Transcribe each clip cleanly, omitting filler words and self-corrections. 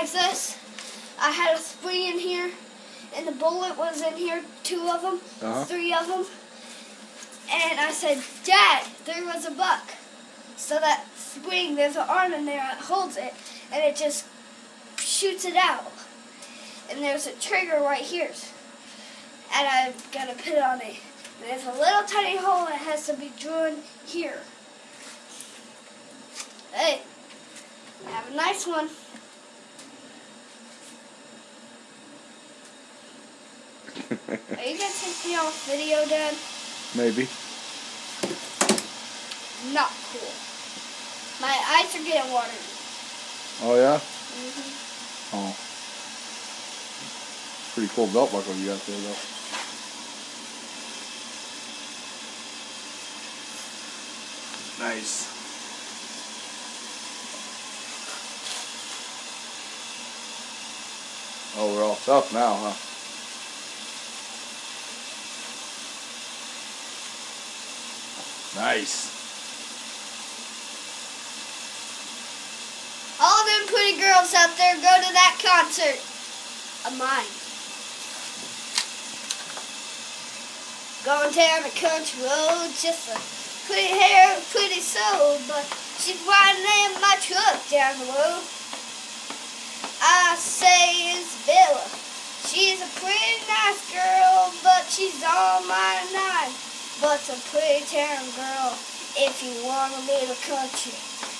like this. I had a spring in here, and the bullet was in here, 2 of them, 3 of them. And I said, Dad, there was a buck. So that spring, there's an arm in there that holds it, and it just shoots it out. And there's a trigger right here. And I'm going to put it on it. And there's a little tiny hole that has to be drawn here. Hey, have a nice one. Are you going to take me off video, Dad? Maybe. Not cool. My eyes are getting watery. Oh, yeah? Mm-hmm. Oh. Pretty cool belt buckle you got there, though. Nice. Oh, we're all tough now, huh? Nice. All them pretty girls out there, go to that concert of mine. Going down the country road, just a pretty hair, pretty soul, but she's riding in my truck down the road. I say Isabella, she's a pretty nice girl, but she's on my nine. But a pretty town girl, if you want a little country.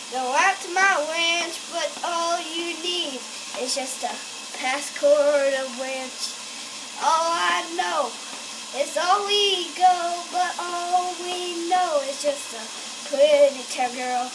Go out to my ranch, but all you need is just a passport of ranch. All I know is all we go, but all we know is just a pretty town girl.